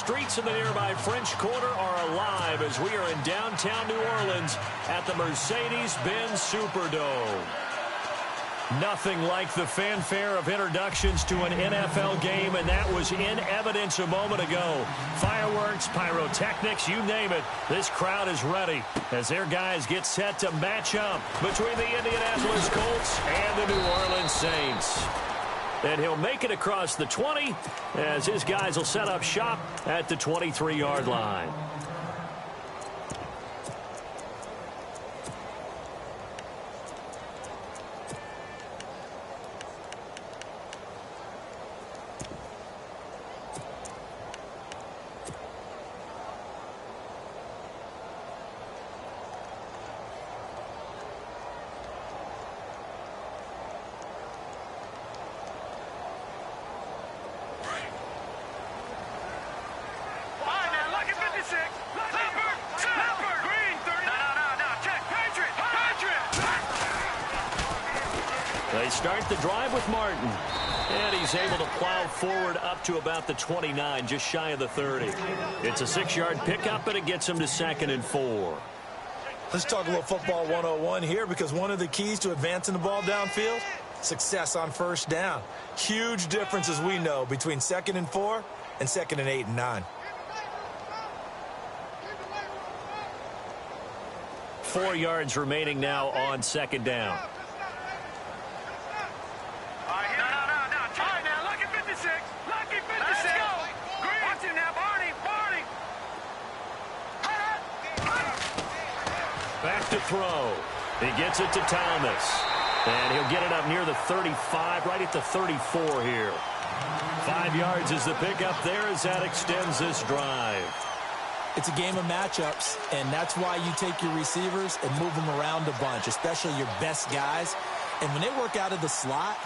streets of the nearby French Quarter are alive as we are in downtown New Orleans at the Mercedes-Benz Superdome. Nothing like the fanfare of introductions to an NFL game, and that was in evidence a moment ago. Fireworks, pyrotechnics, you name it. This crowd is ready as their guys get set to match up between the Indianapolis Colts and the New Orleans Saints. And he'll make it across the 20 as his guys will set up shop at the 23-yard line. They start the drive with Martin. And he's able to plow forward up to about the 29, just shy of the 30. It's a 6-yard pickup, and it gets him to 2nd and 4. Let's talk a little football 101 here, because one of the keys to advancing the ball downfield, success on first down. Huge difference, as we know, between 2nd and 4 and 2nd and 8 and 9. 4 yards remaining now on 2nd down. Back to throw. He gets it to Thomas. And he'll get it up near the 35, right at the 34 here. 5 yards is the pickup there as that extends this drive. It's a game of matchups, and that's why you take your receivers and move them around a bunch, especially your best guys. And when they work out of the slot,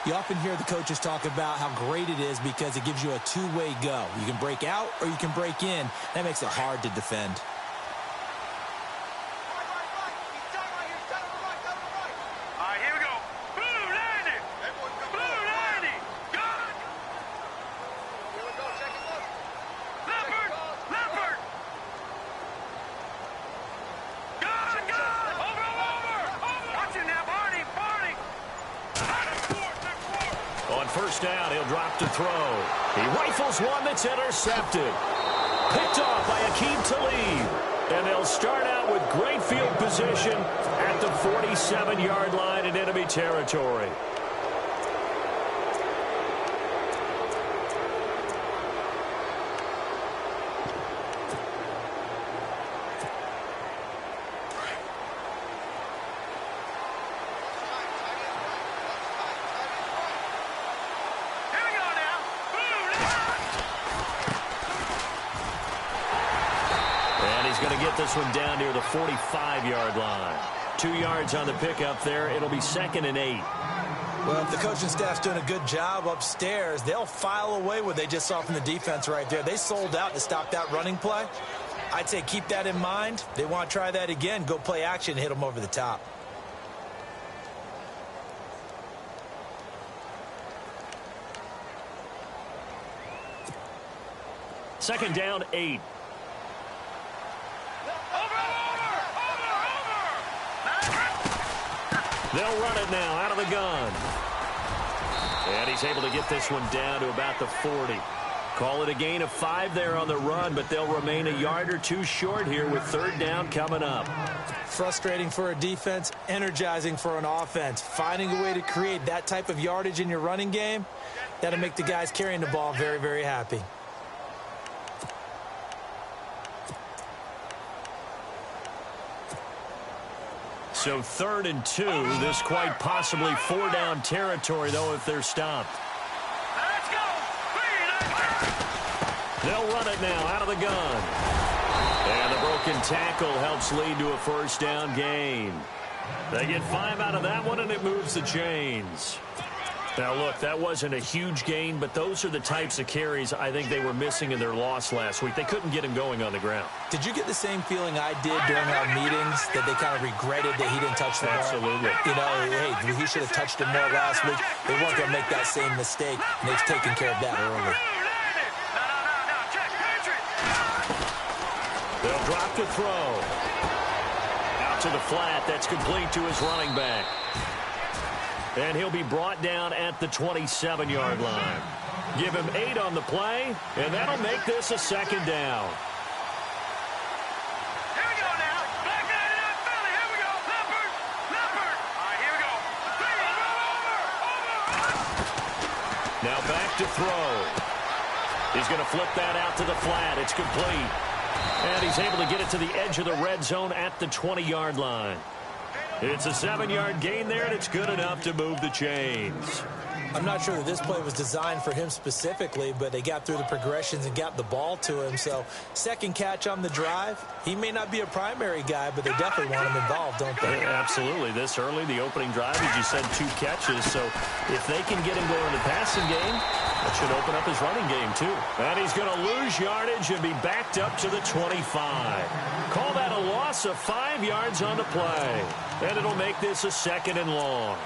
you often hear the coaches talk about how great it is because it gives you a two-way go. You can break out or you can break in. That makes it hard to defend. First down, he'll drop to throw. He rifles one that's intercepted. Picked off by Akeem Talib. And they'll start out with great field position at the 47-yard line in enemy territory. This one down near the 45-yard line. 2 yards on the pickup there. It'll be 2nd and 8. Well, if the coaching staff's doing a good job upstairs, they'll file away what they just saw from the defense right there. They sold out to stop that running play. I'd say keep that in mind. They want to try that again. Go play action and hit them over the top. Second down, 8. They'll run it now out of the gun. And he's able to get this one down to about the 40. Call it a gain of 5 there on the run, but they'll remain a yard or two short here with 3rd down coming up. Frustrating for a defense, energizing for an offense. Finding a way to create that type of yardage in your running game, that'll make the guys carrying the ball very, very happy. So 3rd and 2. This quite possibly 4-down territory, though, if they're stopped. Let's go. They'll run it now out of the gun. And the broken tackle helps lead to a 1st down gain. They get 5 out of that one, and it moves the chains. Now, look, that wasn't a huge gain, but those are the types of carries I think they were missing in their loss last week. They couldn't get him going on the ground. Did you get the same feeling I did during our meetings, that they kind of regretted that he didn't touch the ball? Absolutely. You know, hey, he should have touched him more last week. They weren't going to make that same mistake, and they've taken care of that early. No, check, Patriot. Drop to throw. Out to the flat. That's complete to his running back. And he'll be brought down at the 27-yard line. Give him 8 on the play, and that'll make this a second down. Here we go now. Back nine and out, Philly. Here we go. Leopard. Leopard. All right, here we go. Over. Now back to throw. He's going to flip that out to the flat. It's complete. And he's able to get it to the edge of the red zone at the 20-yard line. It's a 7-yard gain there, and it's good enough to move the chains. I'm not sure that this play was designed for him specifically, but they got through the progressions and got the ball to him. So second catch on the drive. He may not be a primary guy, but they definitely want him involved, don't they? Yeah, absolutely. This early, the opening drive, as you said, 2 catches. So if they can get him going in the passing game, that should open up his running game, too. And he's going to lose yardage and be backed up to the 25. Call that a loss of 5 yards on the play. And it'll make this a second and long.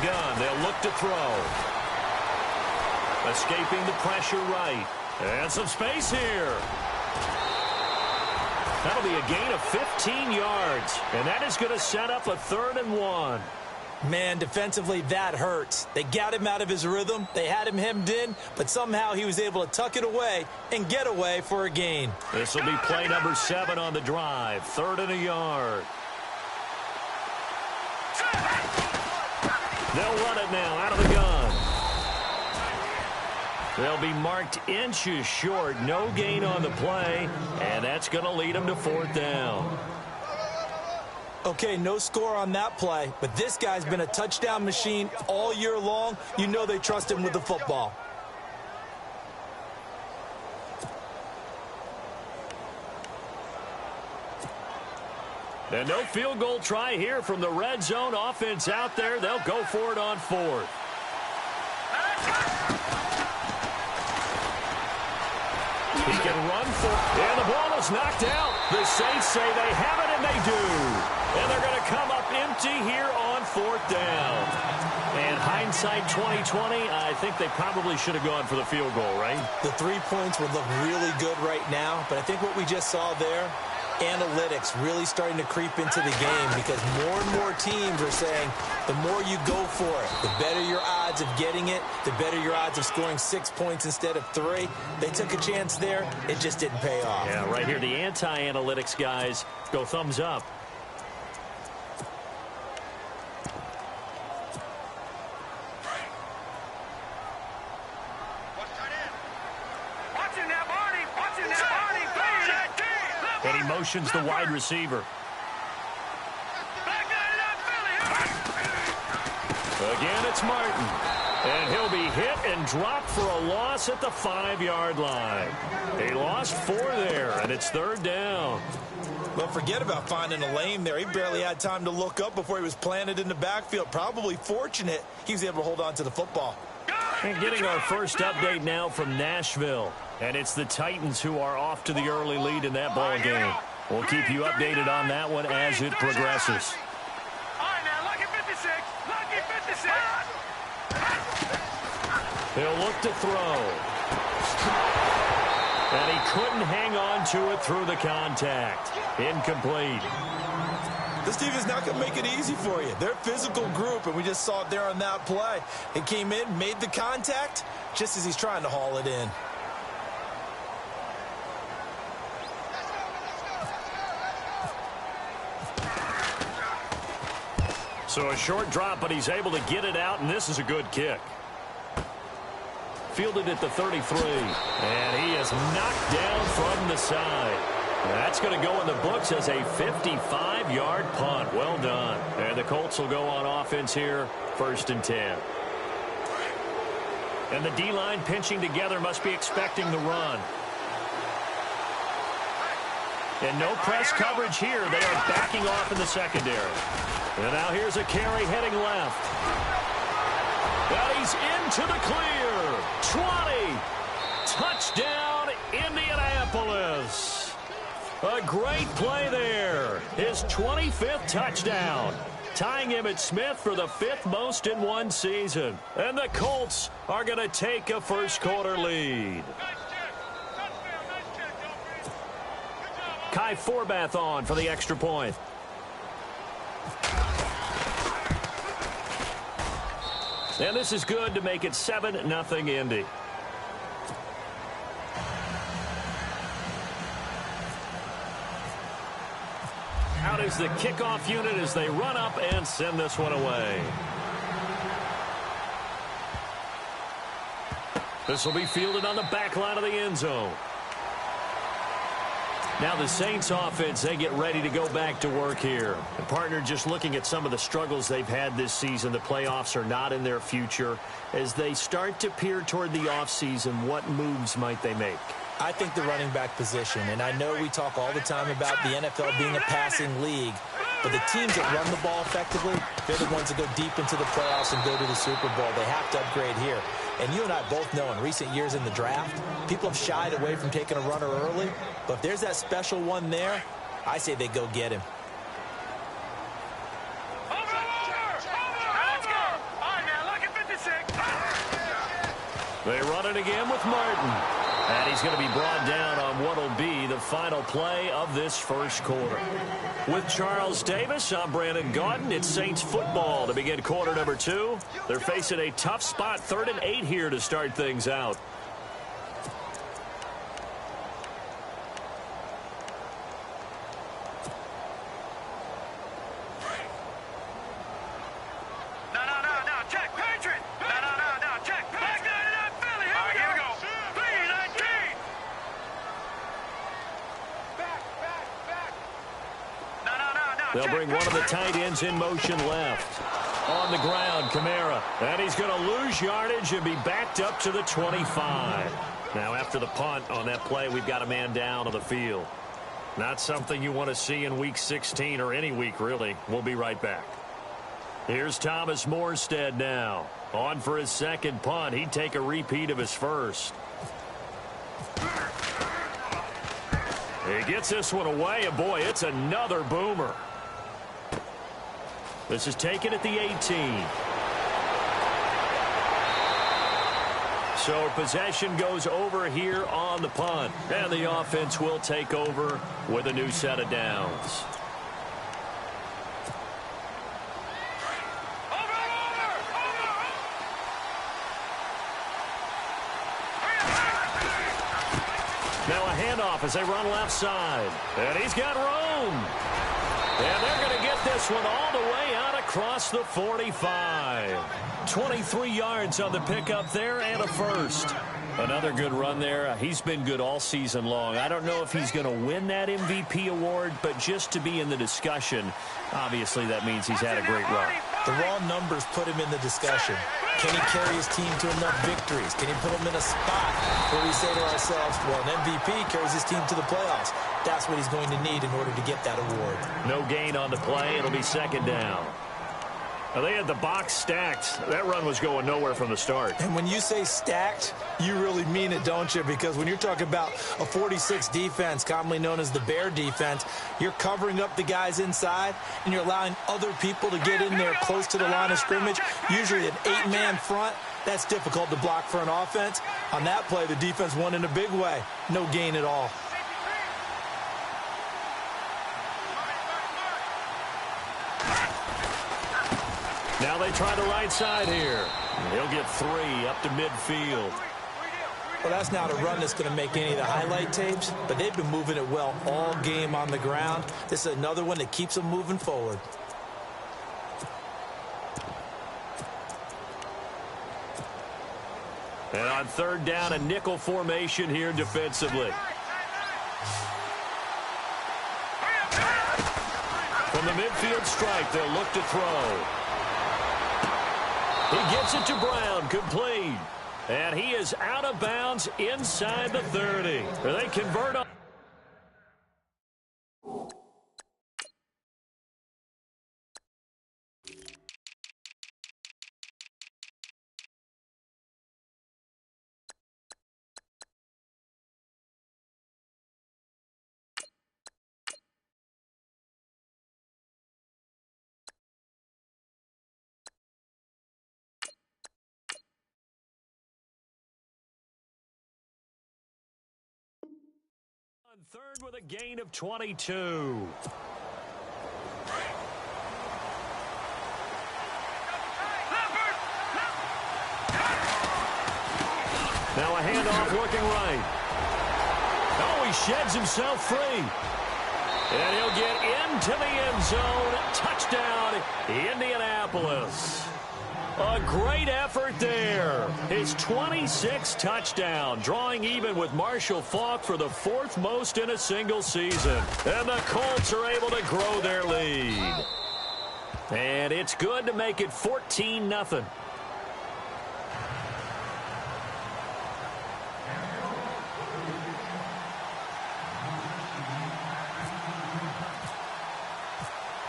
Gun. They'll look to throw. Escaping the pressure right. And some space here. That'll be a gain of 15 yards. And that is going to set up a 3rd and 1. Man, defensively, that hurts. They got him out of his rhythm. They had him hemmed in, but somehow he was able to tuck it away and get away for a gain. This will be play number 7 on the drive. 3rd and a yard. They'll run it now out of the gun. They'll be marked inches short. No gain on the play, and that's going to lead them to 4th down. Okay, no score on that play, but this guy's been a touchdown machine all year long. You know they trust him with the football. And no field goal try here from the red zone offense out there. They'll go for it on 4th. He can run for it. And the ball is knocked out. The Saints say they have it, and they do. And they're going to come up empty here on 4th down. And hindsight 2020, I think they probably should have gone for the field goal, right? The 3 points would look really good right now, but I think what we just saw there, analytics really starting to creep into the game because more and more teams are saying the more you go for it, the better your odds of getting it, the better your odds of scoring 6 points instead of 3. They took a chance there. It just didn't pay off. Yeah, right here, the anti-analytics guys go thumbs up. And he motions the wide receiver. Again, it's Martin. And he'll be hit and dropped for a loss at the 5-yard line. He lost 4 there, and it's 3rd down. Well, forget about finding a lane there. He barely had time to look up before he was planted in the backfield. Probably fortunate he was able to hold on to the football. And getting our first update now from Nashville. And it's the Titans who are off to the early lead in that ball game. We'll keep you updated on that one as it progresses. All right, now, lucky 56. Lucky 56. He'll look to throw. And he couldn't hang on to it through the contact. Incomplete. This team is not going to make it easy for you. They're a physical group, and we just saw it there on that play. He came in, made the contact, just as he's trying to haul it in. So a short drop, but he's able to get it out, and this is a good kick. Fielded at the 33, and he is knocked down from the side. That's going to go in the books as a 55-yard punt. Well done. And the Colts will go on offense here, 1st and 10. And the D-line pinching together must be expecting the run. And no press coverage here. They are backing off in the secondary. And now here's a carry heading left. And he's into the clear. 20. Touchdown, A great play there. His 25th touchdown, tying Emmitt Smith for the 5th most in one season. And the Colts are going to take a first-quarter lead. Kai Forbath on for the extra point. And this is good to make it 7-0 Indy. Out is the kickoff unit as they run up and send this one away. This will be fielded on the back line of the end zone. Now the Saints offense, they get ready to go back to work here. And partner, just looking at some of the struggles they've had this season, the playoffs are not in their future. As they start to peer toward the offseason, what moves might they make? I think the running back position, and I know we talk all the time about the NFL being a passing league, but the teams that run the ball effectively, they're the ones that go deep into the playoffs and go to the Super Bowl. They have to upgrade here. And you and I both know in recent years in the draft, people have shied away from taking a runner early, but if there's that special one there, I say they go get him. They run it again with Martin. And he's going to be brought down on what will be the final play of this first quarter. With Charles Davis, I'm Brandon Gaudin. It's Saints football to begin quarter number 2. They're facing a tough spot, 3rd and 8 here to start things out. They'll bring one of the tight ends in motion left. On the ground, Kamara. And he's going to lose yardage and be backed up to the 25. Now, after the punt on that play, we've got a man down on the field. Not something you want to see in Week 16 or any week, really. We'll be right back. Here's Thomas Morstead now. On for his second punt. He'd take a repeat of his first. He gets this one away, and boy, it's another boomer. This is taken at the 18. So possession goes over here on the punt. And the offense will take over with a new set of downs. Now a handoff as they run left side. And he's got room. And they're going to get this one all the way out across the 45. 23 yards on the pickup there and a first. Another good run there. He's been good all season long. I don't know if he's going to win that MVP award, but just to be in the discussion, obviously that means he's had a great run. The raw numbers put him in the discussion. Can he carry his team to enough victories? Can he put them in a spot where we say to ourselves, well, an MVP carries his team to the playoffs. That's what he's going to need in order to get that award. No gain on the play. It'll be second down. Now, they had the box stacked. That run was going nowhere from the start. And when you say stacked, you really mean it, don't you? Because when you're talking about a 46 defense, commonly known as the Bear defense, you're covering up the guys inside, and you're allowing other people to get in there close to the line of scrimmage, usually an 8-man front. That's difficult to block for an offense. On that play, the defense won in a big way. No gain at all. Now they try the right side here. He'll get 3 up to midfield. Well, that's not a run that's going to make any of the highlight tapes, but they've been moving it well all game on the ground. This is another one that keeps them moving forward. And on third down, a nickel formation here defensively. From the midfield strike, they'll look to throw. He gets it to Brown, complete. And he is out of bounds inside the 30. They convert on. on third with a gain of 22. Now a handoff looking right. Oh, he sheds himself free. And he'll get into the end zone. Touchdown, Indianapolis. A great effort there. His 26th touchdown, drawing even with Marshall Faulk for the fourth most in a single season. And the Colts are able to grow their lead. And it's good to make it 14-0.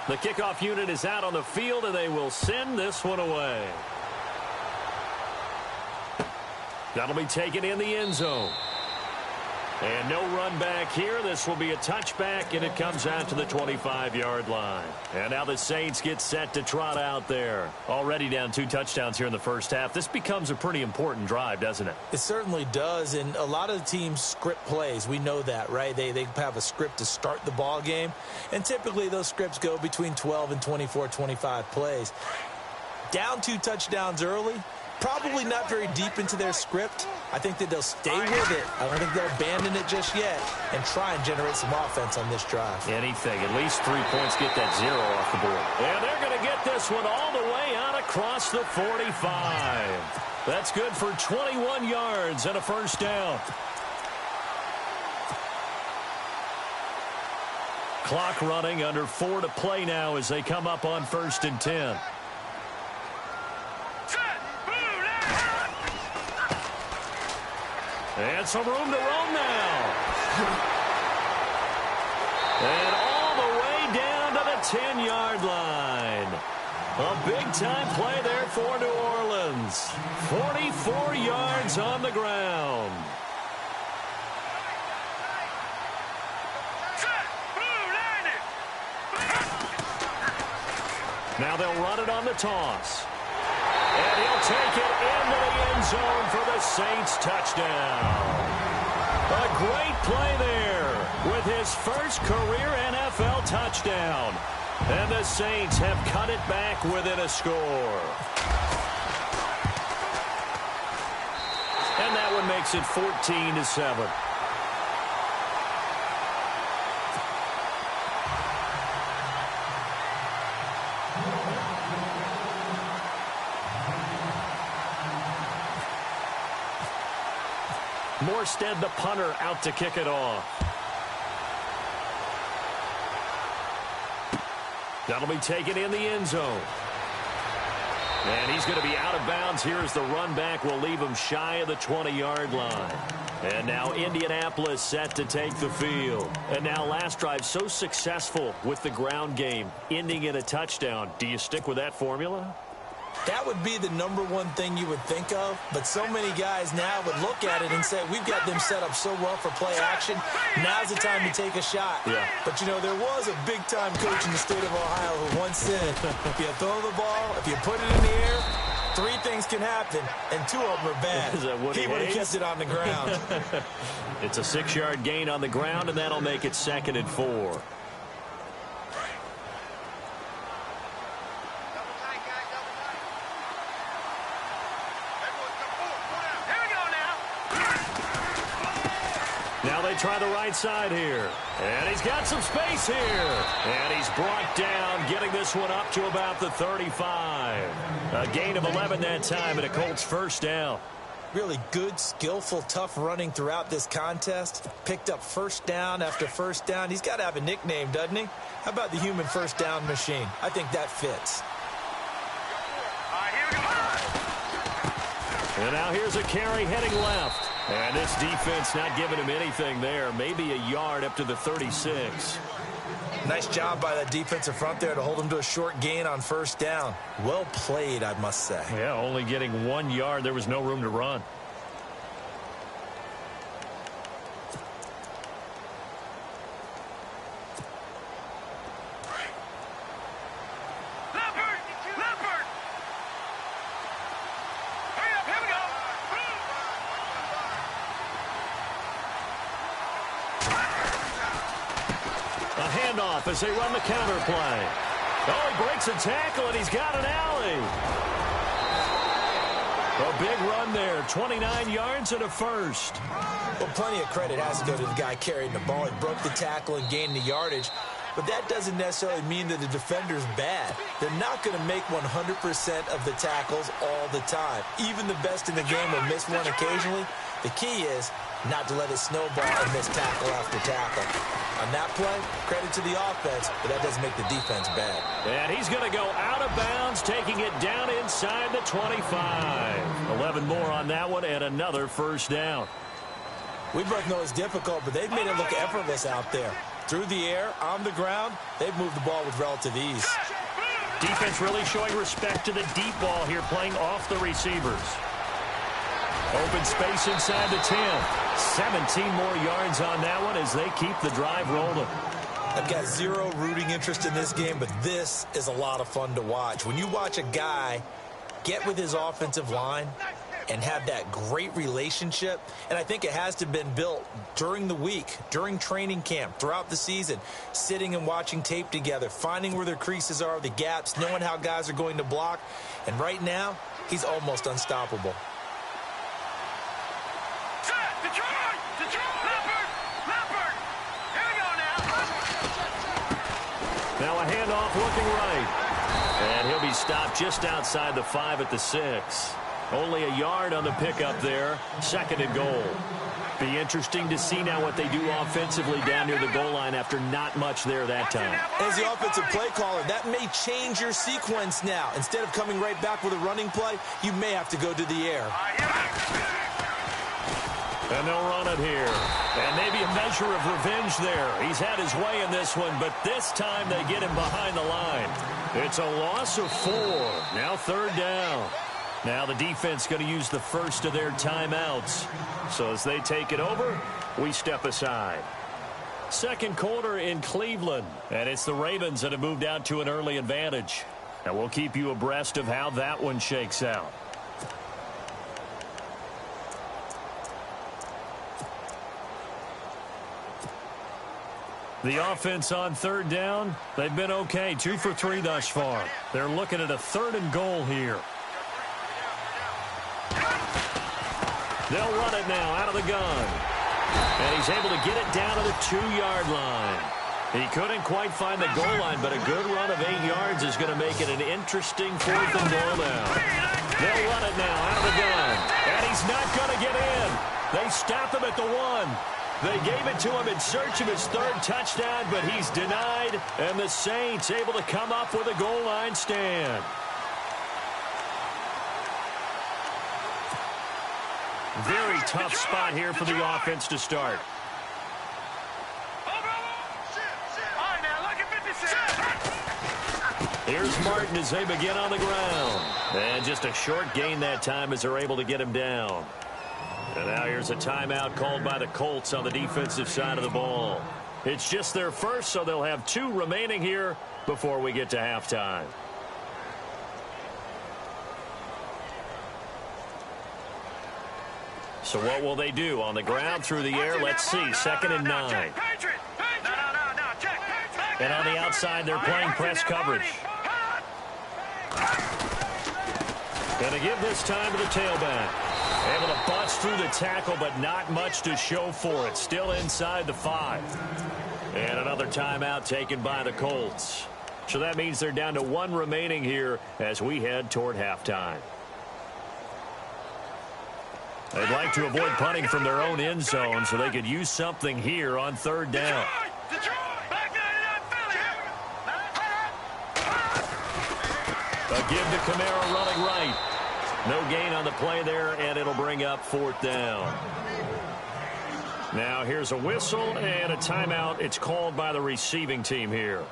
The kickoff unit is out on the field, and they will send this one away. That'll be taken in the end zone. And no run back here. This will be a touchback, and it comes out to the 25-yard line. And now the Saints get set to trot out there. Already down 2 touchdowns here in the first half. This becomes a pretty important drive, doesn't it? It certainly does, and a lot of the teams script plays. We know that, right? They have a script to start the ball game, and typically those scripts go between 12 and 24, 25 plays. Down 2 touchdowns early, probably not very deep into their script. I think that they'll stay with it. I don't think they'll abandon it just yet and try and generate some offense on this drive. Anything. At least 3 points, get that 0 off the board. And they're going to get this one all the way out across the 45. That's good for 21 yards and a first down. Clock running, under 4 to play now as they come up on 1st and 10. And some room to roam now. And all the way down to the 10-yard line. A big-time play there for New Orleans. 44 yards on the ground. Now they'll run it on the toss. And he'll take it into the end zone for the Saints touchdown. A great play there with his first career NFL touchdown. And the Saints have cut it back within a score. And that one makes it 14-7. Morstead, the punter, out to kick it off. That'll be taken in the end zone. And he's going to be out of bounds here as the run back will leave him shy of the 20-yard line. And now Indianapolis set to take the field. And now last drive so successful with the ground game, ending in a touchdown. Do you stick with that formula? That would be the #1 thing you would think of, but so many guys now would look at it and say, we've got them set up so well for play action, now's the time to take a shot. Yeah. But, you know, there was a big-time coach in the state of Ohio who once said, if you throw the ball, if you put it in the air, 3 things can happen, and 2 of them are bad. He would have kept it on the ground. It's a 6-yard gain on the ground, and that'll make it 2nd and 4. Now they try the right side here. And he's got some space here. And he's brought down, getting this one up to about the 35. A gain of 11 that time, and a Colts first down. Really good, skillful, tough running throughout this contest. Picked up first down after first down. He's got to have a nickname, doesn't he? How about the human first down machine? I think that fits. And now here's a carry heading left. And this defense not giving him anything there. Maybe a yard up to the 36. Nice job by that defensive front there to hold him to a short gain on first down. Well played, I must say. Yeah, only getting 1 yard. There was no room to run. A handoff as they run the counter play. Oh, he breaks a tackle, and he's got an alley. A big run there, 29 yards and a first. Well, plenty of credit has to go to the guy carrying the ball. He broke the tackle and gained the yardage. But that doesn't necessarily mean that the defender's bad. They're not going to make 100% of the tackles all the time. Even the best in the game will miss one occasionally. The key is not to let it snowball and miss tackle after tackle. On that play, credit to the offense, but that doesn't make the defense bad. And he's going to go out of bounds, taking it down inside the 25. 11 more on that one and another first down. We both know it's difficult, but they've made it look effortless out there. Through the air, on the ground, they've moved the ball with relative ease. Defense really showing respect to the deep ball here, playing off the receivers. Open space inside the 10. 17 more yards on that one as they keep the drive rolling. I've got zero rooting interest in this game, but this is a lot of fun to watch. When you watch a guy get with his offensive line and have that great relationship, and I think it has to have been built during the week, during training camp, throughout the season, sitting and watching tape together, finding where their creases are, the gaps, knowing how guys are going to block, and right now, he's almost unstoppable. Now a handoff looking right. And he'll be stopped just outside the 5 at the 6. Only a yard on the pickup there. 2nd and goal. Be interesting to see now what they do offensively down near the goal line after not much there that time. As the offensive play caller, that may change your sequence now. Instead of coming right back with a running play, you may have to go to the air. And they'll run it here. And maybe a measure of revenge there. He's had his way in this one, but this time they get him behind the line. It's a loss of 4. Now 3rd down. Now the defense going to use the first of their timeouts. So as they take it over, we step aside. 2nd quarter in Cleveland. And it's the Ravens that have moved out to an early advantage. And we'll keep you abreast of how that one shakes out. The offense on 3rd down, they've been okay. 2 for 3 thus far. They're looking at a 3rd and goal here. They'll run it now out of the gun. And he's able to get it down to the 2-yard line. He couldn't quite find the goal line, but a good run of 8 yards is going to make it an interesting 4th and goal now. They'll run it now out of the gun. And he's not going to get in. They stopped him at the 1. They gave it to him in search of his 3rd touchdown, but he's denied, and the Saints able to come up with a goal line stand. Very tough spot here for the offense to start. Here's Martin as they begin on the ground. And just a short gain that time as they're able to get him down. And now here's a timeout called by the Colts on the defensive side of the ball. It's just their first, so they'll have 2 remaining here before we get to halftime. So what will they do? On the ground, through the air, let's see. 2nd and 9. And on the outside, they're playing press coverage. Going to give this time to the tailback. Able to bust through the tackle, but not much to show for it. Still inside the 5. And another timeout taken by the Colts. So that means they're down to 1 remaining here as we head toward halftime. They'd like to avoid punting from their own end zone so they could use something here on 3rd down. A give to Kamara running right. No gain on the play there, and it'll bring up 4th down. Now here's a whistle and a timeout. It's called by the receiving team here.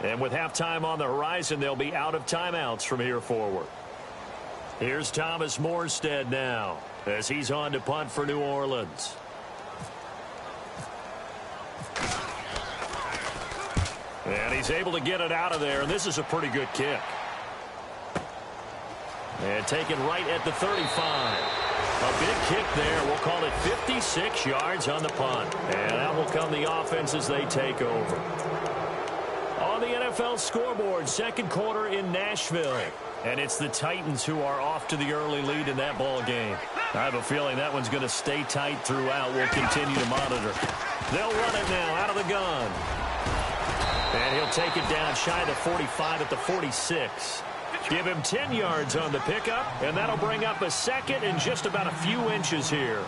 And with halftime on the horizon, they'll be out of timeouts from here forward. Here's Thomas Morstead now as he's on to punt for New Orleans. And he's able to get it out of there, and this is a pretty good kick. And taken right at the 35. A big kick there. We'll call it 56 36 yards on the punt. And that will come the offense as they take over. On the NFL scoreboard, second quarter in Nashville. And it's the Titans who are off to the early lead in that ball game. I have a feeling that one's going to stay tight throughout. We'll continue to monitor. They'll run it now out of the gun. And he'll take it down shy of the 45 at the 46. Give him 10 yards on the pickup, and that'll bring up a second and just about a few inches here.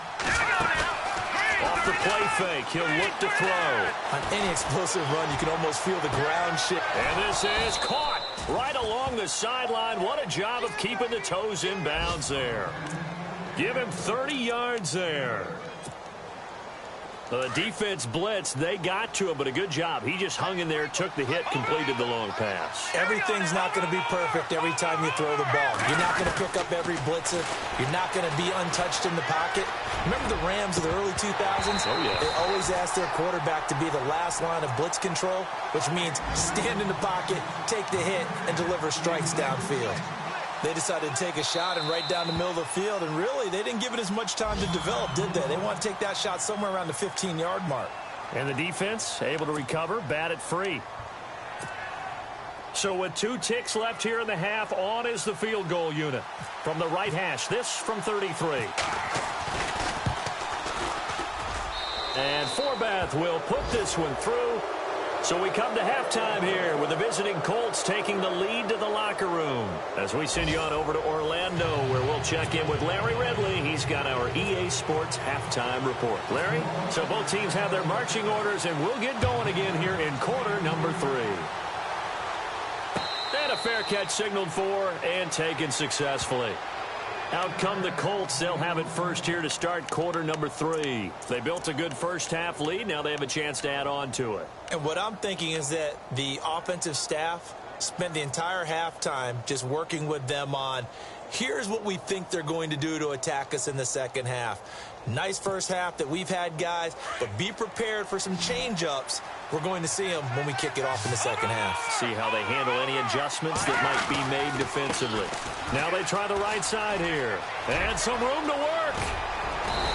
Off the play fake, he'll look to throw. On any explosive run, you can almost feel the ground shake. And this is caught right along the sideline. What a job of keeping the toes in bounds there. Give him 30 yards there. The defense blitzed. They got to him, but a good job. He just hung in there, took the hit, completed the long pass. Everything's not going to be perfect every time you throw the ball. You're not going to pick up every blitzer. You're not going to be untouched in the pocket. Remember the Rams of the early 2000s? Oh, yeah. They always asked their quarterback to be the last line of blitz control, which means stand in the pocket, take the hit, and deliver strikes downfield. They decided to take a shot and right down the middle of the field, and really, they didn't give it as much time to develop, did they? They want to take that shot somewhere around the 15-yard mark. And the defense able to recover, bat it free. So with 2 ticks left here in the half, on is the field goal unit. From the right hash, this from 33. And Forbath will put this one through. So we come to halftime here with the visiting Colts taking the lead to the locker room. As we send you on over to Orlando, where we'll check in with Larry Ridley. He's got our EA Sports halftime report. Larry, so both teams have their marching orders, and we'll get going again here in quarter number 3. And a fair catch signaled for and taken successfully. Out come the Colts. They'll have it first here to start quarter number 3. They built a good first half lead. Now they have a chance to add on to it. And what I'm thinking is that the offensive staff spent the entire halftime just working with them on, here's what we think they're going to do to attack us in the second half. Nice first half that we've had, guys, but be prepared for some change-ups. We're going to see them when we kick it off in the second half. See how they handle any adjustments that might be made defensively. Now they try the right side here. And some room to work.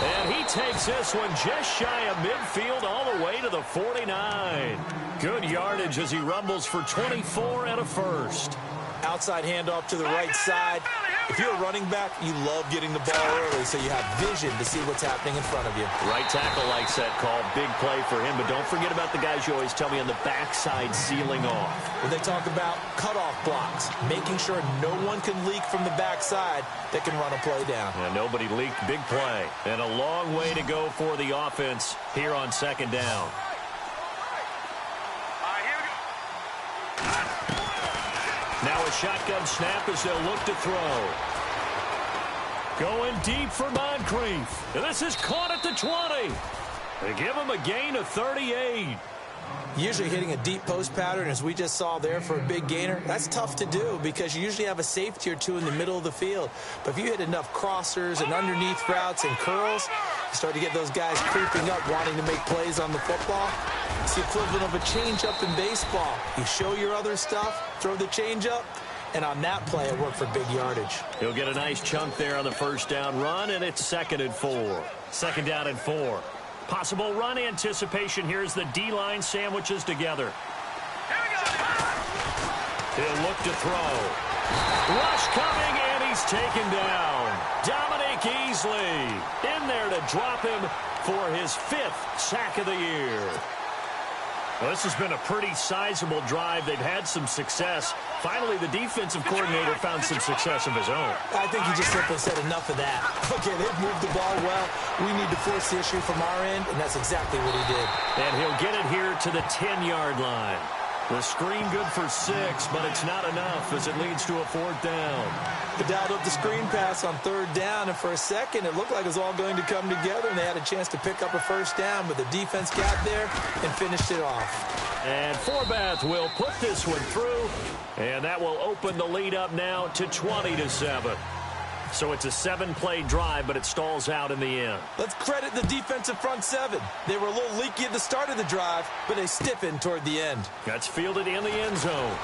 And he takes this one just shy of midfield all the way to the 49. Good yardage as he rumbles for 24 and a first. Outside handoff to the right side. If you're a running back, you love getting the ball early so you have vision to see what's happening in front of you. Right tackle likes that call. Big play for him, but don't forget about the guys you always tell me on the backside sealing off. When they talk about cutoff blocks, making sure no one can leak from the backside that can run a play down. Yeah, nobody leaked. Big play. And a long way to go for the offense here on second down. Now a shotgun snap as they'll look to throw. Going deep for Moncrief. And this is caught at the 20. They give him a gain of 38. Usually hitting a deep post pattern, as we just saw there for a big gainer, that's tough to do because you usually have a safety or two in the middle of the field. But if you hit enough crossers and underneath routes and curls, you start to get those guys creeping up, wanting to make plays on the football. It's the equivalent of a changeup in baseball. You show your other stuff, throw the changeup, and on that play, it worked for big yardage. He'll get a nice chunk there on the first down run, and it's 2nd and 4. 2nd down and 4. Possible run anticipation. Here's the D-line sandwiches together. He'll look to throw. Rush coming, and he's taken down. Dominique Easley in there to drop him for his 5th sack of the year. Well, this has been a pretty sizable drive. They've had some success. Finally, the defensive coordinator found some success of his own. I think he just simply said enough of that. Okay, they've moved the ball well. We need to force the issue from our end, and that's exactly what he did. And he'll get it here to the 10-yard line. The screen good for 6, but it's not enough as it leads to a 4th down. They dialed up the screen pass on 3rd down, and for a second, it looked like it was all going to come together, and they had a chance to pick up a 1st down, but the defense got there and finished it off. And Forbath will put this one through, and that will open the lead up now to 20-7. So it's a 7-play drive, but it stalls out in the end. Let's credit the defensive front 7. They were a little leaky at the start of the drive, but they stiffened toward the end. That's fielded in the end zone.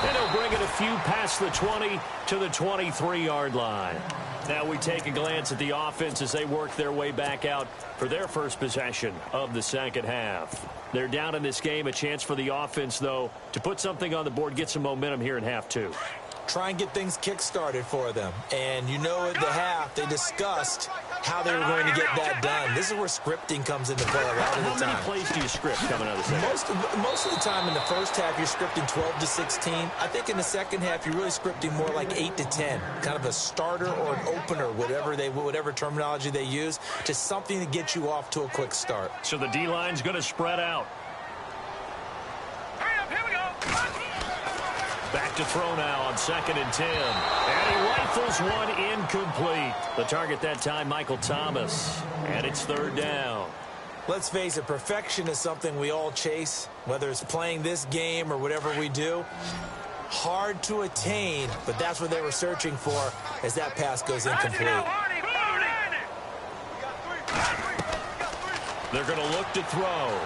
And he'll bring it a few past the 20 to the 23-yard line. Now we take a glance at the offense as they work their way back out for their first possession of the second half. They're down in this game. A chance for the offense, though, to put something on the board, get some momentum here in half two. Try and get things kick-started for them. And you know at the half, they discussed how they were going to get that done. This is where scripting comes into play a lot of the time. How many plays do you script coming out of the second? Most of the time in the first half, you're scripting 12 to 16. I think in the second half, you're really scripting more like 8 to 10. Kind of a starter or an opener, whatever terminology they use, just something to get you off to a quick start. So the D-line's going to spread out. Back to throw now on 2nd and 10. And he rifles one incomplete. The target that time, Michael Thomas. And it's 3rd down. Let's face it, perfection is something we all chase, whether it's playing this game or whatever we do. Hard to attain, but that's what they were searching for as that pass goes incomplete. They're going to look to throw.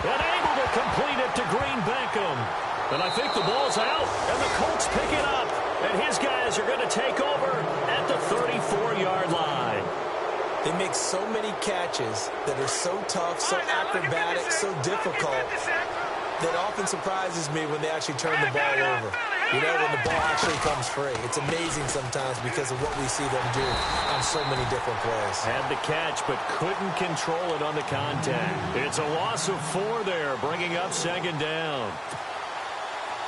And able to complete it to Green Beckham. And I think the ball's out, and the Colts pick it up. And his guys are going to take over at the 34-yard line. They make so many catches that are so tough, so acrobatic, so difficult, that often surprises me when they actually turn the ball over. You know, when the ball actually comes free. It's amazing sometimes because of what we see them do on so many different plays. Had the catch, but couldn't control it on the contact. It's a loss of 4 there, bringing up 2nd down.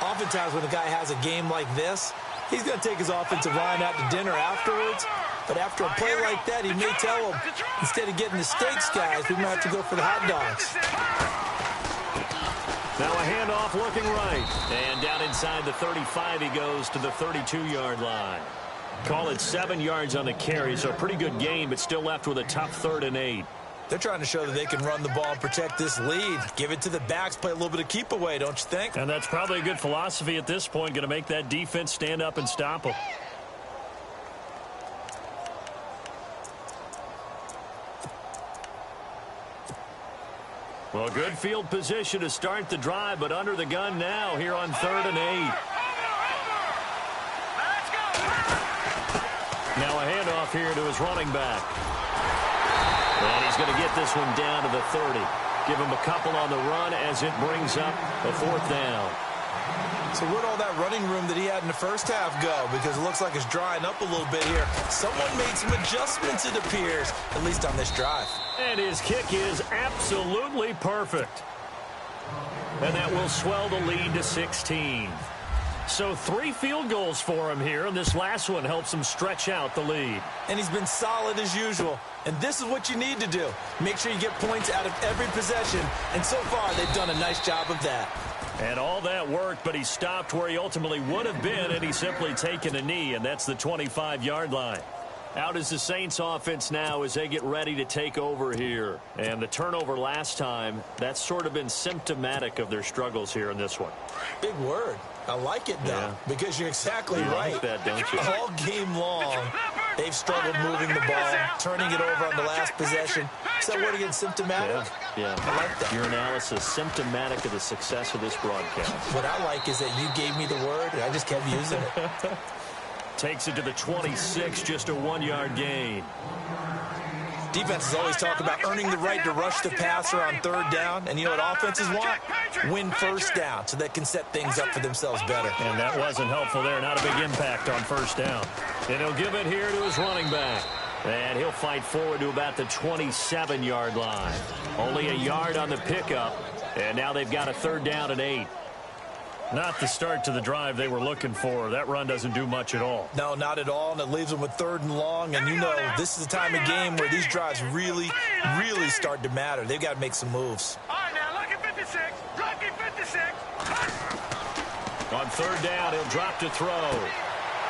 Oftentimes when a guy has a game like this, he's going to take his offensive line out to dinner afterwards. But after a play like that, he may tell them, instead of getting the steaks, guys, we might have to go for the hot dogs. Now a handoff looking right. And down inside the 35, he goes to the 32-yard line. Call it 7 yards on the carry, so a pretty good game, but still left with a tough 3rd and 8. They're trying to show that they can run the ball and protect this lead. Give it to the backs, play a little bit of keep away, don't you think? And that's probably a good philosophy at this point, going to make that defense stand up and stop them. Well, good field position to start the drive, but under the gun now here on 3rd and 8. Now a handoff here to his running back. And he's going to get this one down to the 30. Give him a couple on the run as it brings up a 4th down. So where'd all that running room that he had in the first half go? Because it looks like it's drying up a little bit here. Someone made some adjustments, it appears, at least on this drive. And his kick is absolutely perfect. And that will swell the lead to 16. So 3 field goals for him here, and this last one helps him stretch out the lead. And he's been solid as usual. And this is what you need to do. Make sure you get points out of every possession. And so far, they've done a nice job of that. And all that worked, but he stopped where he ultimately would have been, and he's simply taken a knee, and that's the 25-yard line. Out is the Saints offense now as they get ready to take over here. And the turnover last time, that's sort of been symptomatic of their struggles here in this one. Big word. I like it, though, because you're exactly right. Like that, don't you? All game long, they've struggled moving the ball, turning it over on the last possession. Is that word again, symptomatic? Yeah. I like that. Your analysis, symptomatic of the success of this broadcast. What I like is that you gave me the word, and I just kept using it. Takes it to the 26, just a 1-yard gain. Defenses always talk about earning the right to rush the passer on 3rd down. And you know what offenses want? Win 1st down so they can set things up for themselves better. And that wasn't helpful there. Not a big impact on 1st down. And he'll give it here to his running back. And he'll fight forward to about the 27-yard line. Only a yard on the pickup. And now they've got a 3rd down and 8. Not the start to the drive they were looking for. That run doesn't do much at all. No, not at all, and it leaves them with 3rd and long. And you know, this is the time of game where these drives really start to matter. They've got to make some moves. All right, now, lucky 56. Lucky 56. On 3rd down, he'll drop to throw.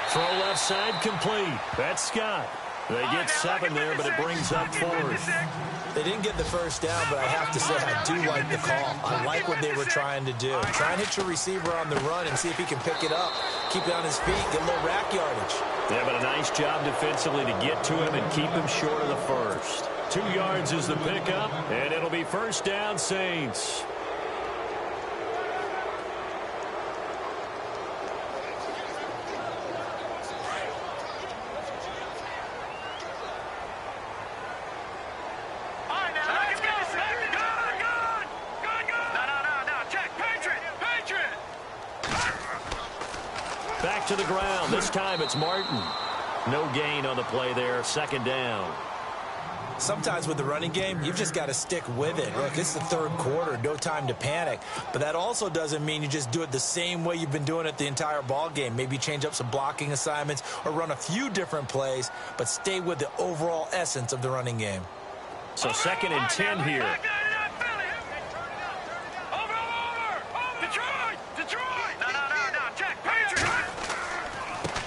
Throw left side complete. That's Scott. They get 7 there, but it brings up 4th. They didn't get the 1st down, but I have to say I do like the call. I like what they were trying to do. Try and hit your receiver on the run and see if he can pick it up. Keep it on his feet, get a little rack yardage. Yeah, but a nice job defensively to get to him and keep him short of the 1st. 2 yards is the pickup, and it'll be 1st down, Saints. to the ground. This time it's Martin. No gain on the play there. Second down. Sometimes with the running game, you've just got to stick with it. Look, it's the third quarter, no time to panic. But that also doesn't mean you just do it the same way you've been doing it the entire ball game. Maybe change up some blocking assignments or run a few different plays, but stay with the overall essence of the running game. So 2nd and 10 here.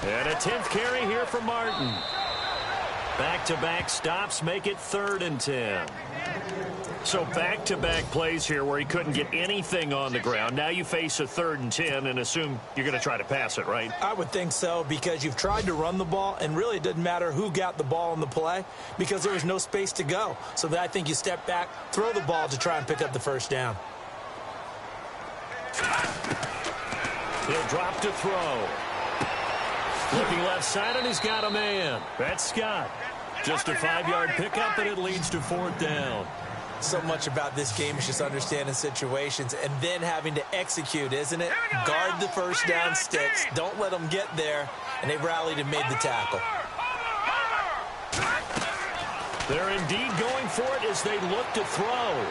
And a 10th carry here for Martin. Back-to-back stops make it 3rd and 10. So back-to-back plays here where he couldn't get anything on the ground. Now you face a 3rd and 10 and assume you're going to try to pass it, right? I would think so, because you've tried to run the ball, and really it didn't matter who got the ball in the play because there was no space to go. So I think you step back, throw the ball to try and pick up the first down. He'll drop to throw. Looking left side, and he's got a man. That's Scott. Just a 5-yard pickup, and it leads to 4th down. So much about this game is just understanding situations and then having to execute, isn't it? Guard the first down sticks. Don't let them get there. And they rallied and made the tackle. They're indeed going for it as they look to throw.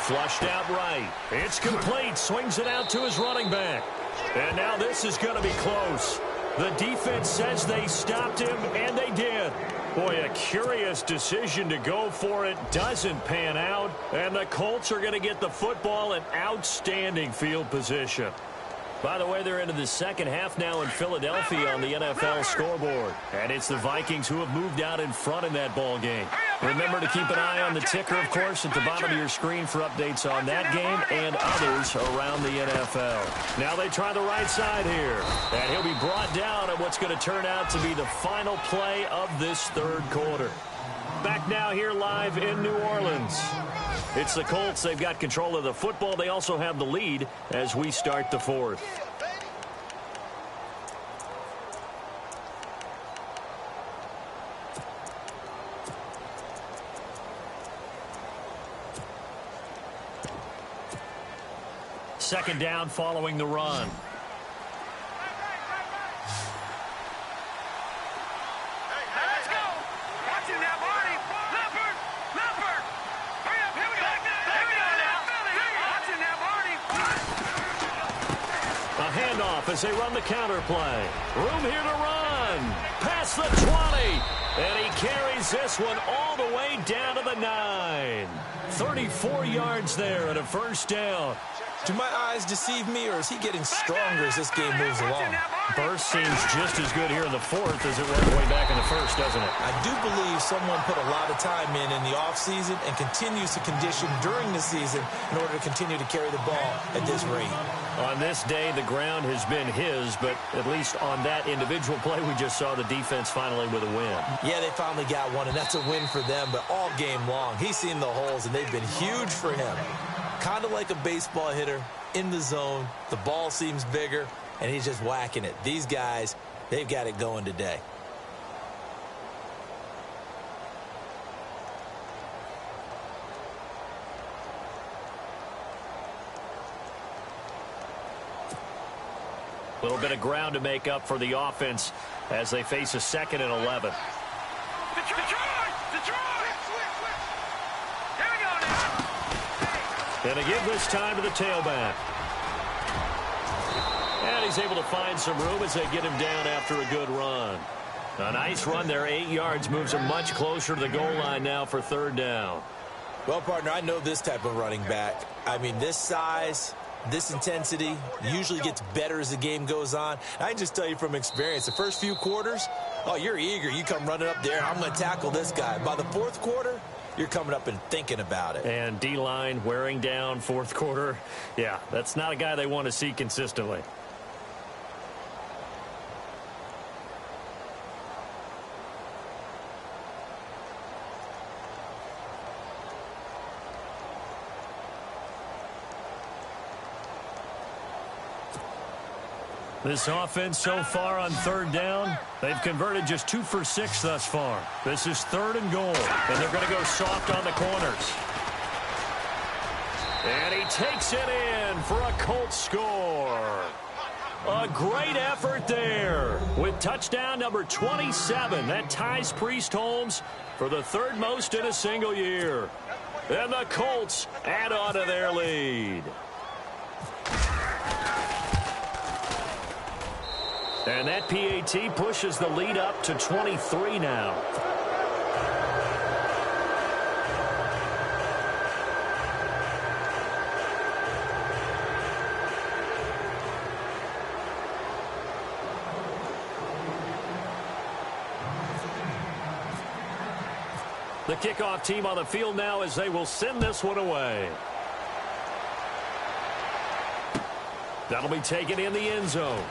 Flushed out right. It's complete. Swings it out to his running back. And now this is going to be close. The defense says they stopped him, and they did. Boy, a curious decision to go for it. Doesn't pan out. And the Colts are going to get the football in outstanding field position. By the way, they're into the second half now in Philadelphia on the NFL scoreboard. And it's the Vikings who have moved out in front in that ball game. Remember to keep an eye on the ticker, of course, at the bottom of your screen for updates on that game and others around the NFL. Now they try the right side here. And he'll be brought down at what's going to turn out to be the final play of this third quarter. Back now here live in New Orleans. It's the Colts. They've got control of the football. They also have the lead as we start the fourth. Second down following the run. As they run the counter play. Room here to run. Past the 20. And he carries this one all the way down to the 9. 34 yards there and a first down. Do my eyes deceive me, or is he getting stronger as this game moves along? Burst seems just as good here in the fourth as it was way back in the first, doesn't it? I do believe someone put a lot of time in the offseason and continues to condition during the season in order to continue to carry the ball at this rate. On this day, the ground has been his, but at least on that individual play, we just saw the defense finally with a win. Yeah, they finally got one, and that's a win for them, but all game long, he's seen the holes, and they've been huge for him. Kind of like a baseball hitter in the zone. The ball seems bigger, and he's just whacking it. These guys, they've got it going today. A little bit of ground to make up for the offense as they face a 2nd and 11. And they give this time to the tailback. And he's able to find some room as they get him down after a good run. A nice run there, 8 yards, moves him much closer to the goal line now for third down. Well, partner, I know this type of running back. I mean, this size, this intensity usually gets better as the game goes on. I can just tell you from experience, the first few quarters, oh, you're eager. You come running up there, I'm going to tackle this guy. By the fourth quarter, you're coming up and thinking about it. And D-line wearing down fourth quarter. Yeah, that's not a guy they want to see consistently. This offense so far on third down, they've converted just 2 for 6 thus far. This is 3rd and goal, and they're going to go soft on the corners. And he takes it in for a Colts score. A great effort there with touchdown number 27. That ties Priest Holmes for the third most in a single year. And the Colts add on to their lead. And that PAT pushes the lead up to 23 now. The kickoff team on the field now as they will send this one away. That'll be taken in the end zone.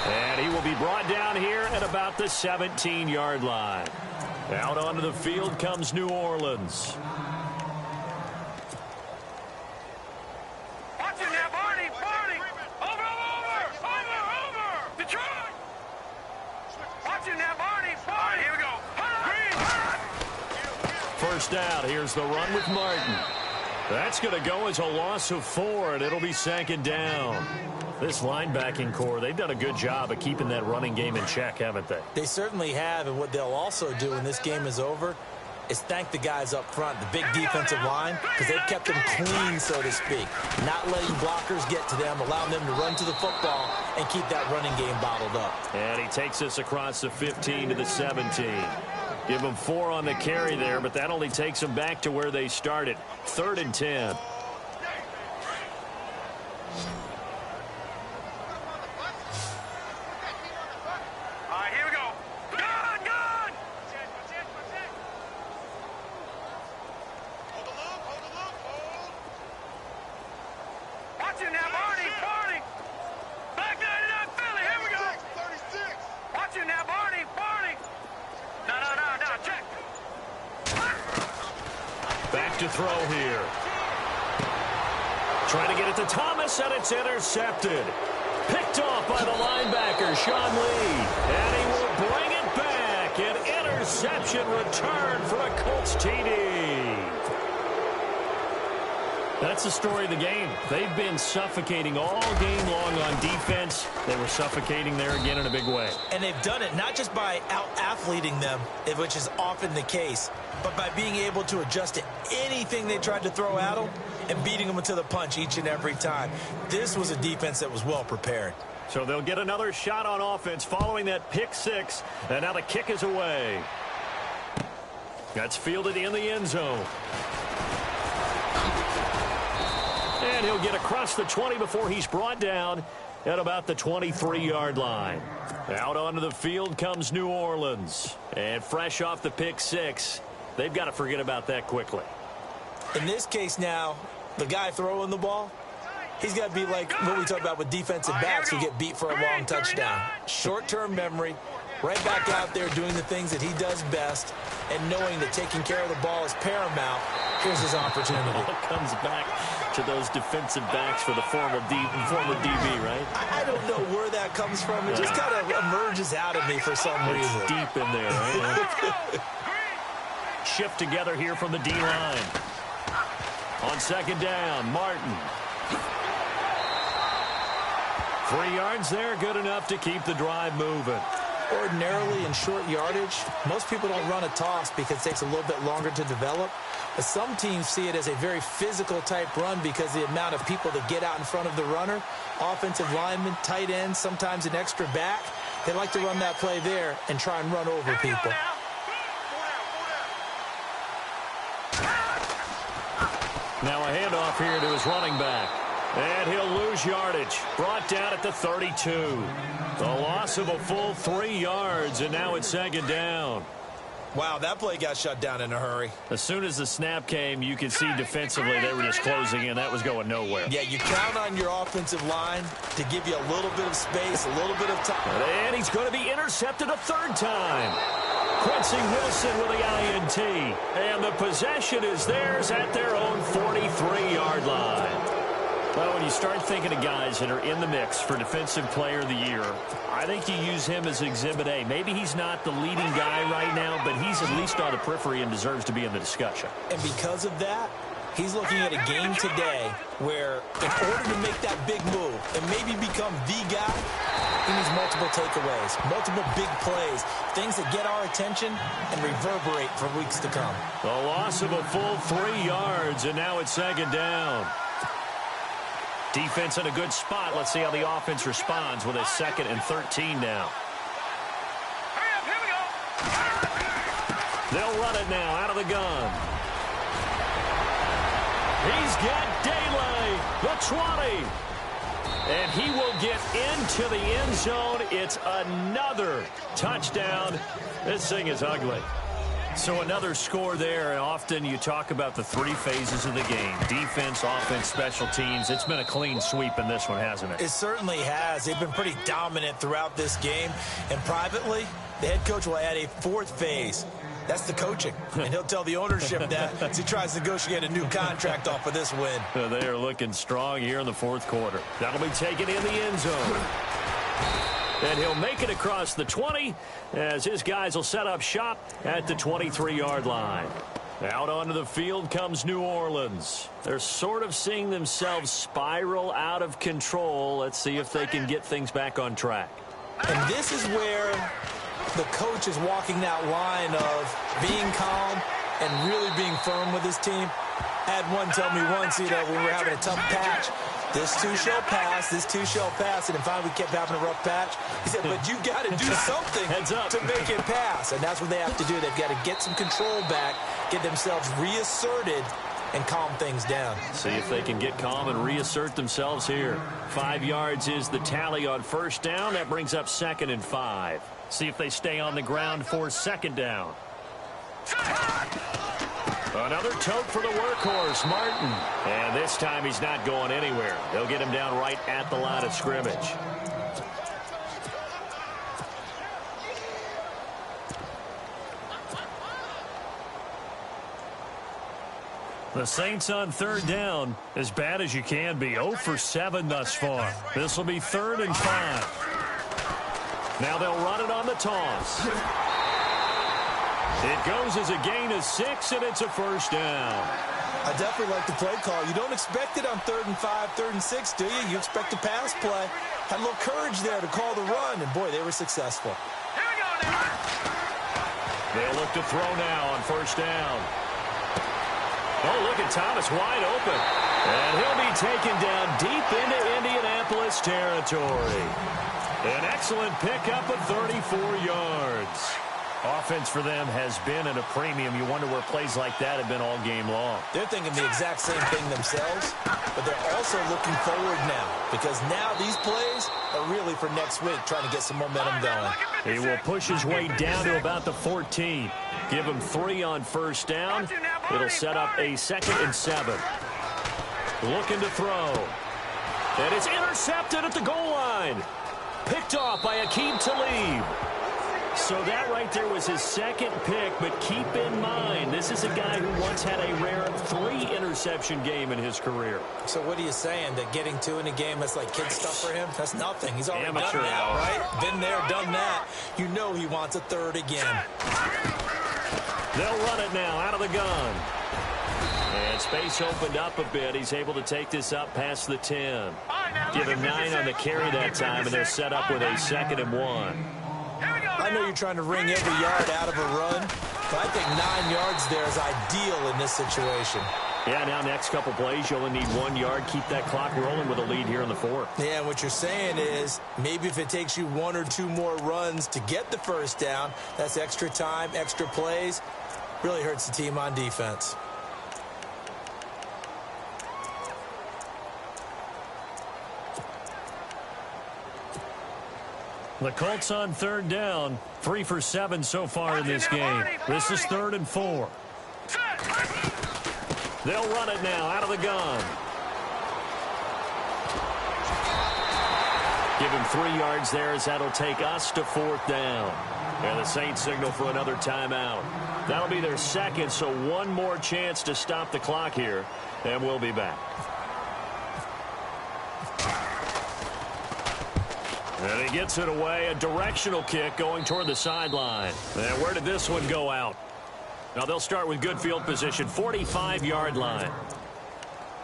And he will be brought down here at about the 17-yard line. Out onto the field comes New Orleans. Watch it now, Barney. Over. Detroit. Watch it now, Barney. Here we go. First down. Here's the run with Martin. That's going to go as a loss of 4, and it'll be second down. This linebacking core, they've done a good job of keeping that running game in check, haven't they? They certainly have, and what they'll also do when this game is over is thank the guys up front, the big defensive line, because they've kept them clean, so to speak. Not letting blockers get to them, allowing them to run to the football and keep that running game bottled up. And he takes us across the 15 to the 17. Give them 4 on the carry there, but that only takes them back to where they started. 3rd and 10. To throw here. Trying to get it to Thomas, and it's intercepted. Picked off by the linebacker, Sean Lee. And he will bring it back. An interception return for a Colts TD. That's the story of the game. They've been suffocating all game long on defense. They were suffocating there again in a big way. And they've done it not just by out-athleting them, which is often the case, but by being able to adjust to anything they tried to throw at them and beating them to the punch each and every time. This was a defense that was well prepared. So they'll get another shot on offense following that pick 6, and now the kick is away. That's fielded in the end zone. And he'll get across the 20 before he's brought down at about the 23-yard line. Out onto the field comes New Orleans. And fresh off the pick 6, they've got to forget about that quickly. In this case now, the guy throwing the ball, he's got to be like what we talk about with defensive backs who get beat for a long touchdown. Short-term memory, right back out there doing the things that he does best, and knowing that taking care of the ball is paramount. Here's his opportunity. It all comes back to those defensive backs for the former DB, right? I don't know where that comes from. It just kind of emerges out of me for some reason. It's deep in there, right? Shift together here from the D-line. On second down, Martin. 3 yards there, good enough to keep the drive moving. Ordinarily in short yardage, most people don't run a toss because it takes a little bit longer to develop. But some teams see it as a very physical type run because the amount of people that get out in front of the runner, offensive linemen, tight ends, sometimes an extra back, they like to run that play there and try and run over people. Now a handoff here to his running back. And he'll lose yardage. Brought down at the 32. The loss of a full 3 yards, and now it's second down. Wow, that play got shut down in a hurry. As soon as the snap came, you could see defensively they were just closing in. That was going nowhere. Yeah, you count on your offensive line to give you a little bit of space, a little bit of time. And he's going to be intercepted a 3rd time. Quincy Wilson with the INT. And the possession is theirs at their own 43-yard line. Well, when you start thinking of guys that are in the mix for Defensive Player of the Year, I think you use him as Exhibit A. Maybe he's not the leading guy right now, but he's at least on the periphery and deserves to be in the discussion. And because of that, He's looking at a game today where in order to make that big move and maybe become the guy, he needs multiple takeaways, multiple big plays, things that get our attention and reverberate for weeks to come. A loss of a full 3 yards, and now it's second down. Defense in a good spot. Let's see how the offense responds with a 2nd and 13 now. Hurry up, here we go. They'll run it now out of the gun. He's got Daly, the 20. And he will get into the end zone. It's another touchdown. This thing is ugly. So another score there, and often you talk about the 3 phases of the game. Defense, offense, special teams. It's been a clean sweep in this one, hasn't it? It certainly has. They've been pretty dominant throughout this game. And privately, the head coach will add a 4th phase. That's the coaching. And he'll tell the ownership that as he tries to negotiate a new contract off of this win. They are looking strong here in the 4th quarter. That'll be taken in the end zone. And he'll make it across the 20 as his guys will set up shop at the 23-yard line. Out onto the field comes New Orleans. They're sort of seeing themselves spiral out of control. Let's see if they can get things back on track. And this is where the coach is walking that line of being calm and really being firm with his team. I had one tell me once, when we were having a tough patch, this too shall pass, this too shall pass, and then finally we kept having a rough patch. He said, but you got to do something to make it pass, and that's what they have to do. They've got to get some control back, get themselves reasserted, and calm things down. See if they can get calm and reassert themselves here. 5 yards is the tally on first down. That brings up 2nd and 5. See if they stay on the ground for 2nd down. Another tote for the workhorse, Martin. And this time he's not going anywhere. They'll get him down right at the line of scrimmage. The Saints on 3rd down, as bad as you can be. 0 for 7 thus far. This will be 3rd and 5. Now they'll run it on the toss. It goes as a gain of 6, and it's a first down. I definitely like the play call. You don't expect it on 3rd and 5, 3rd and 6, do you? You expect a pass play. Had a little courage there to call the run, and boy, they were successful. Here we go now. They'll look to throw now on first down. Oh, look at Thomas wide open. And he'll be taken down deep into Indianapolis territory. An excellent pickup of 34 yards. Offense for them has been at a premium. You wonder where plays like that have been all game long. They're thinking the exact same thing themselves, but they're also looking forward now because now these plays are really for next week, trying to get some momentum going. He will push his way down to about the 14. Give him 3 on first down. It'll set up a 2nd and 7. Looking to throw. And it's intercepted at the goal line. Picked off by Aqib Talib. So that right there was his 2nd pick, but keep in mind, this is a guy who once had a rare 3-interception game in his career. So what are you saying, that getting 2 in a game, that's like kid stuff for him? That's nothing. He's already Amateur done that, hour. right? Been there, done that. You know he wants a 3rd again. They'll run it now out of the gun. And space opened up a bit. He's able to take this up past the 10. Give him 9 on the carry that time, and they're set up with a 2nd and 1. I know you're trying to wring every yard out of a run, but I think 9 yards there is ideal in this situation. Yeah, now next couple plays, you only need 1 yard. Keep that clock rolling with a lead here in the 4th. Yeah, and what you're saying is maybe if it takes you 1 or 2 more runs to get the first down, that's extra time, extra plays. Really hurts the team on defense. The Colts on 3rd down. 3 for 7 so far in this game. This is 3rd and 4. They'll run it now out of the gun. Give him 3 yards there as that'll take us to 4th down. And the Saints signal for another timeout. That'll be their 2nd, so 1 more chance to stop the clock here. And we'll be back. And he gets it away. A directional kick going toward the sideline. And where did this one go out? Now they'll start with good field position. 45-yard line.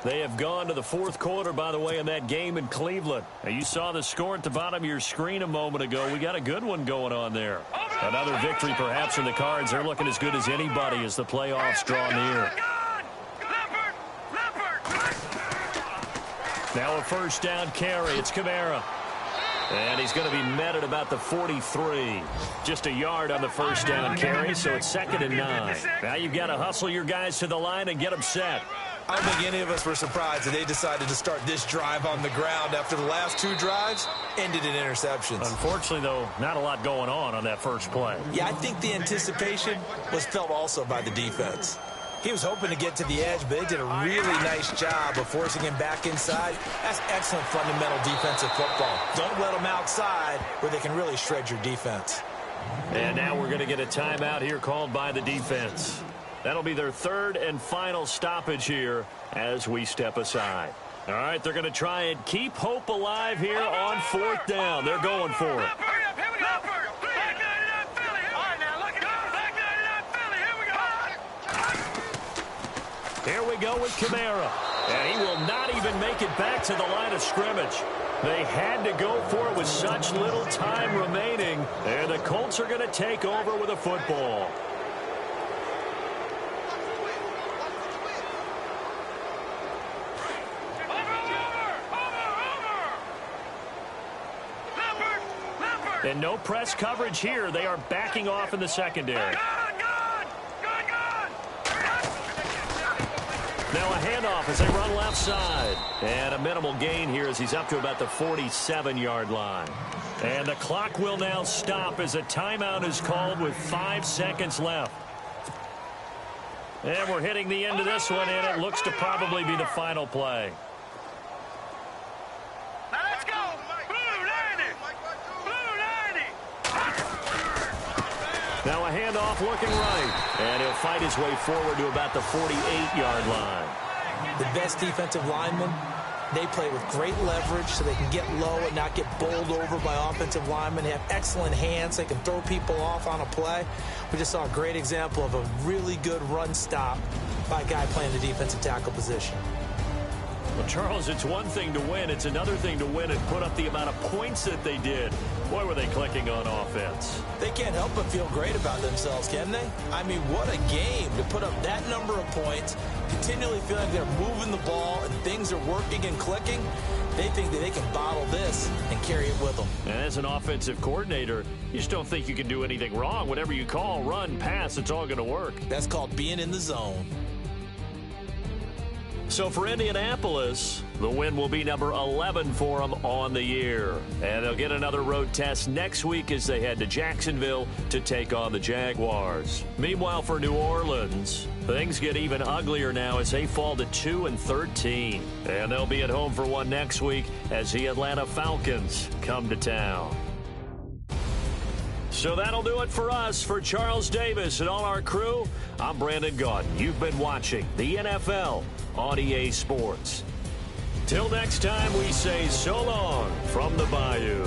They have gone to the fourth quarter, by the way, in that game in Cleveland. Now, you saw the score at the bottom of your screen a moment ago. We got a good one going on there. Another victory perhaps in the cards. They're looking as good as anybody as the playoffs draw near. Now a first down carry. It's Kamara. And he's going to be met at about the 43. Just a yard on the first down carry, so it's 2nd and 9. Now you've got to hustle your guys to the line and get them set. I don't think any of us were surprised that they decided to start this drive on the ground after the last 2 drives ended in interceptions. Unfortunately, though, not a lot going on that first play. Yeah, I think the anticipation was felt also by the defense. He was hoping to get to the edge, but they did a really nice job of forcing him back inside. That's excellent fundamental defensive football. Don't let them outside where they can really shred your defense. And now we're going to get a timeout here called by the defense. That'll be their 3rd and final stoppage here as we step aside. All right, they're going to try and keep hope alive here on 4th down. They're going for it. Here we go with Kamara. And he will not even make it back to the line of scrimmage. They had to go for it with such little time remaining. And the Colts are going to take over with a football. And no press coverage here. They are backing off in the secondary. Now a handoff as they run left side. And a minimal gain here as he's up to about the 47-yard line. And the clock will now stop as a timeout is called with 5 seconds left. And we're hitting the end of this one, and it looks to probably be the final play. Now a handoff looking right. And he'll fight his way forward to about the 48-yard line. The best defensive linemen, they play with great leverage so they can get low and not get bowled over by offensive linemen. They have excellent hands. They can throw people off on a play. We just saw a great example of a really good run stop by a guy playing the defensive tackle position. Well, Charles, it's one thing to win. It's another thing to win and put up the amount of points that they did. Boy, were they clicking on offense. They can't help but feel great about themselves, can they? I mean, what a game to put up that number of points, continually feeling like they're moving the ball and things are working and clicking. They think that they can bottle this and carry it with them. And as an offensive coordinator, you just don't think you can do anything wrong. Whatever you call, run, pass, it's all going to work. That's called being in the zone. So for Indianapolis, the win will be number 11 for them on the year. And they'll get another road test next week as they head to Jacksonville to take on the Jaguars. Meanwhile, for New Orleans, things get even uglier now as they fall to 2-13. And they'll be at home for one next week as the Atlanta Falcons come to town. So that'll do it for us. For Charles Davis and all our crew, I'm Brandon Gaudin. You've been watching the NFL on EA Sports. Till next time, we say so long from the Bayou.